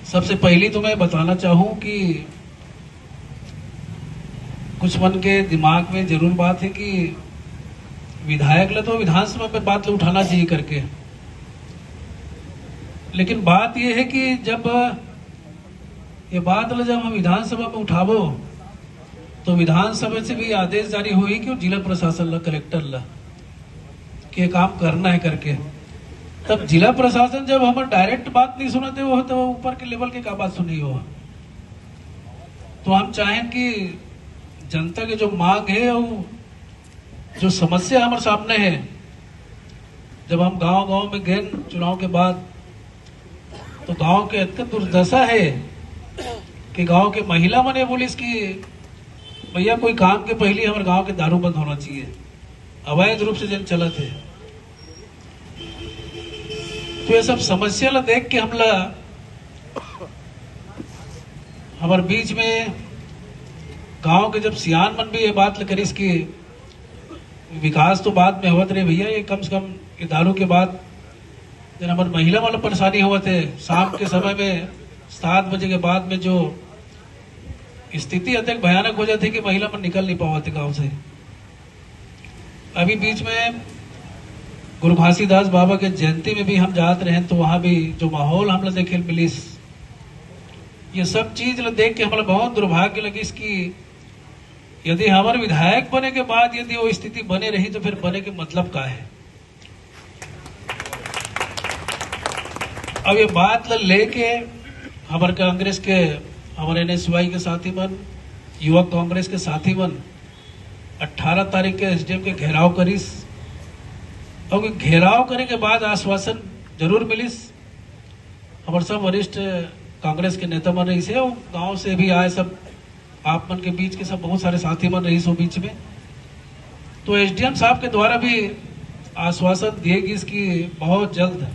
सबसे पहली तो मैं बताना चाहूं कि कुछ मन के दिमाग में जरूर बात है कि विधायक ले तो विधानसभा पे बात उठाना चाहिए करके, लेकिन बात यह है कि जब ये बात जब हम विधानसभा में उठावो तो विधानसभा से भी आदेश जारी हुई कि जिला प्रशासन ला, कलेक्टर ला के काम करना है करके। तब जिला प्रशासन जब हम डायरेक्ट बात नहीं सुनाते हो तो ऊपर के लेवल के का बात सुनी हो। तो हम चाहें कि जनता के जो मांग है वो जो समस्या हमारे सामने है, जब हम गांव गांव में गए चुनाव के बाद तो गांव के इतना दुर्दशा है कि गांव के महिला मने पुलिस की भैया कोई काम के पहले हमारे गांव के दारू बंद होना चाहिए, अवैध रूप से जन चलत है। तो ये सब समस्या ला देख के हमला हमारे बीच में गांव के जब सियान मन भी ये बात करिस कि विकास तो बाद में होत रहे भैया, ये कम से कम ये दारू के बाद जब हमारे महिला वाला परेशानी हुआ थे शाम के समय में 7 बजे के बाद में जो स्थिति अधिक भयानक हो जाती कि महिला मन निकल नहीं पाते गांव से। अभी बीच में गुरु घासीदास बाबा के जयंती में भी हम जाते रहे तो वहां भी जो माहौल हम देखे मिलिस, ये सब चीज देख के हमारा बहुत दुर्भाग्य लगी कि यदि हमारे विधायक बने के बाद यदि वो स्थिति बने रही तो फिर बने के मतलब क्या है। अब ये बात लेके हमारे कांग्रेस के हमारे NSY के साथी मन, युवक कांग्रेस के साथी मन 18 तारीख के SDM के घेराव करिस और घेराव करे के बाद आश्वासन जरूर मिलिस। हमारे सब वरिष्ठ कांग्रेस के नेता मन रही से और गांव से भी आए, सब आप मन के बीच के सब बहुत सारे साथी मन रही सो बीच में। तो SDM साहब के द्वारा भी आश्वासन दिएगी इसकी बहुत जल्द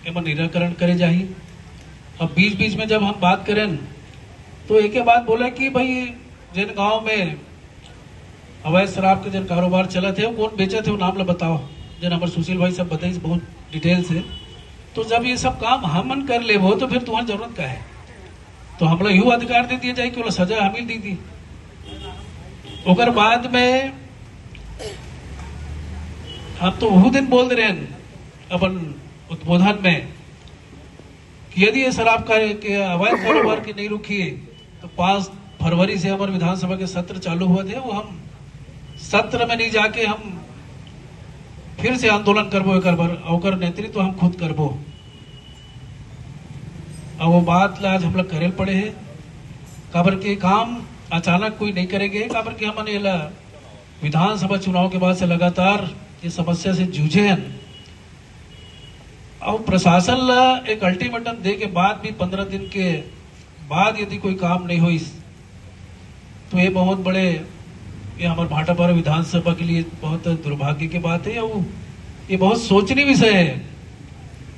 एवं निराकरण करे जाही। अब बीच बीच में जब हम बात करें तो एक ही बात बोले कि भाई जिन गांव में अवैध शराब के जिन कारोबार चला थे वो कौन बेचा थे वो नाम ला बताओ। जिन हमारे सुशील भाई सब बताइए बहुत डिटेल से। तो जब ये सब काम हम कर ले वो तो फिर तुम्हारी जरूरत क्या है, तो हमला यूं अधिकार दे दिया जाए कि वो सजा हमें दी थी। ओकर बाद में हम तो वो दिन बोल रहे हैं अपन उद्बोधन में कि यदि ये शराब के अवैध कारोबार की नहीं रुकी तो 5 फरवरी से हमारे विधानसभा के सत्र चालू हुए थे, वो हम सत्र में नहीं जाके हम फिर से आंदोलन करबो ओकर नेतृत्व तो हम खुद करबो। अब वो बात आज हम लोग करे पड़े हैं काबर के काम अचानक कोई नहीं करेंगे, काबर के हमने ये विधानसभा चुनाव के बाद से लगातार ये समस्या से जूझे हैं और प्रशासन ला एक अल्टीमेटम दे के बाद भी 15 दिन के बाद यदि कोई काम नहीं हुई तो ये बहुत बड़े ये हमारे भाटापारा विधानसभा के लिए बहुत दुर्भाग्य की बात है और ये बहुत सोचनीय विषय है।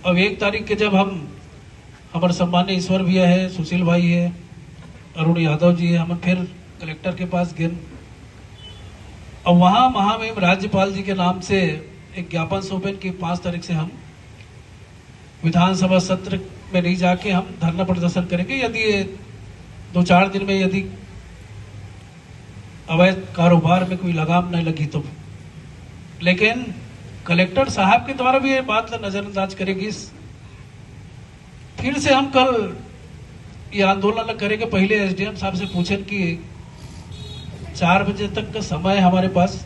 अब 1 तारीख के जब हम हमारे सम्मान्य ईश्वर भैया है, सुशील भाई है, अरुण यादव जी है, हम फिर कलेक्टर के पास गए और वहां महामहिम राज्यपाल जी के नाम से एक ज्ञापन सौंपे कि 5 तारीख से हम विधानसभा सत्र में नहीं जाके हम धरना प्रदर्शन करेंगे यदि ये 2-4 दिन में यदि अवैध कारोबार में कोई लगाम नहीं लगी तो। लेकिन कलेक्टर साहब के द्वारा भी ये बात नजरअंदाज करेगी। फिर से हम कल ये आंदोलन करेंगे, पहले SDM साहब से पूछे कि 4 बजे तक का समय है हमारे पास,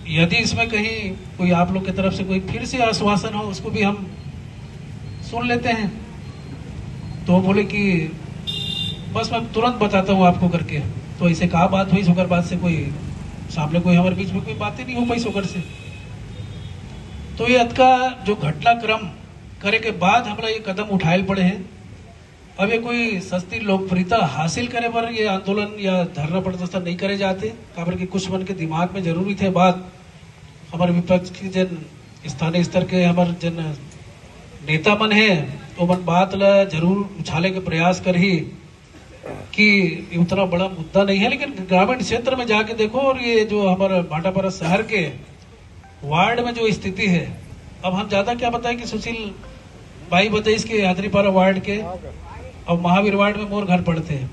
यदि इसमें कहीं कोई आप लोग की तरफ से कोई फिर से आश्वासन हो उसको भी हम सुन लेते हैं। तो बोले कि बस मैं तुरंत बताता हूँ आपको करके। तो ऐसे कहा बात हुई सोकर बात से कोई सामने कोई हमारे बीच में कोई बातें नहीं हो पाई सोकर से। तो ये का जो घटनाक्रम करे के बाद हमारा ये कदम उठाए पड़े हैं। अब ये कोई सस्ती लोकप्रियता हासिल करे पर ये आंदोलन या धरना प्रदर्शन नहीं करे जाते, काबर के कुछ मन के दिमाग में जरूरी थे बात। हमारे विपक्ष की जन स्थानीय स्तर के हमारे जन नेता मन है वो मन बात ला जरूर उछाले के प्रयास कर ही कि उतना बड़ा मुद्दा नहीं है, लेकिन ग्रामीण क्षेत्र में जाके देखो और ये जो हमारा भाटापारा शहर के वार्ड में जो स्थिति है, अब हम ज्यादा क्या बताएं कि सुशील 22 के यात्रीपारा वार्ड के और महावीर वार्ड में मोर घर पड़ते हैं।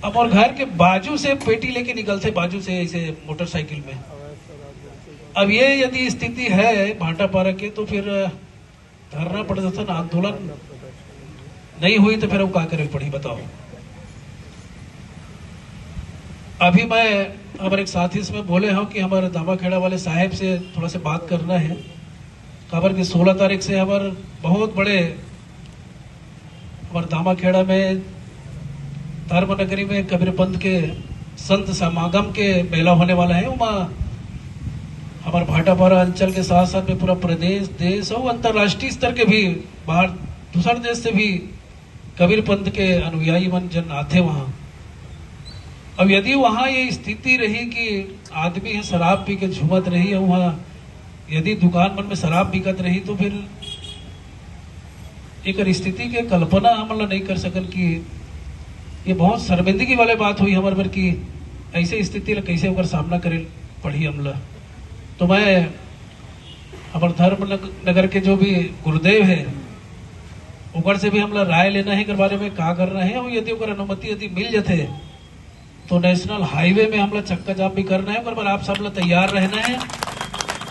अब और घर के बाजू से पेटी लेके निकलते, बाजू से ऐसे मोटरसाइकिल में। अब ये यदि स्थिति है भाटापारा के तो फिर धरना पड़ जाता ना, आंदोलन नहीं हुई तो फिर वो क्या करे पड़ी बताओ। अभी मैं हमारे एक साथी इसमें बोले हैं कि हमारे दामाखेड़ा वाले साहब से थोड़ा से बात करना है। खबर की 16 तारीख से हमारे बहुत बड़े हमारे दामाखेड़ा में धर्मनगरी में कबीरपंथ के संत समागम के मेला होने वाला है। वहाँ हमारे भाटापारा अंचल के साथ साथ में पूरा प्रदेश, देश और अंतर्राष्ट्रीय स्तर के भी बाहर दूसरे देश से भी कबीरपंथ के अनुयायी मन जन आते वहां। अब यदि वहां ये स्थिति रही कि आदमी है शराब पी के झूमत रही है, वहां यदि दुकान मन में शराब बिकत रही तो फिर एक स्थिति के कल्पना हम लोग नहीं कर सकन कि ये बहुत शर्मिंदगी वाले बात हुई हमारे पर कि ऐसे स्थिति ला कैसे होकर सामना करे पड़ी हमला। तो मैं हमारे धर्म नगर के जो भी गुरुदेव है ऊपर से भी हमला राय लेना है के बारे में क्या करना है। और यदि अनुमति यदि मिल जाते तो नेशनल हाईवे में हमला चक्का जाम भी करना है। पर आप सब लोग तैयार रहना है।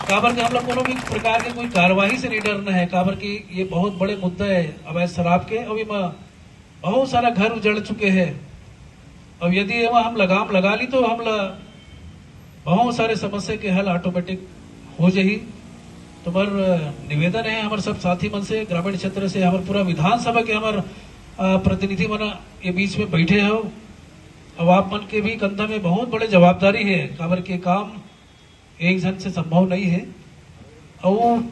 काबर के हम लोग कोनो भी प्रकार के कोई कार्रवाई से नहीं डरना है। काबर की ये बहुत बड़े मुद्दा है अवैध शराब के। अभी बहुत सारा घर उजड़ चुके हैं। अब यदि हम लगाम लगा ली तो हम बहुत सारे समस्या के हल ऑटोमेटिक हो जाही। तो पर निवेदन है हमारे सब साथी मन से, ग्रामीण क्षेत्र से, हमारे पूरा विधानसभा के हमारे प्रतिनिधि मन ये बीच में बैठे हो। अब आप मन के भी कंधा में बहुत बड़े जवाबदारी है। काबर के काम एक जन से संभव नहीं है। और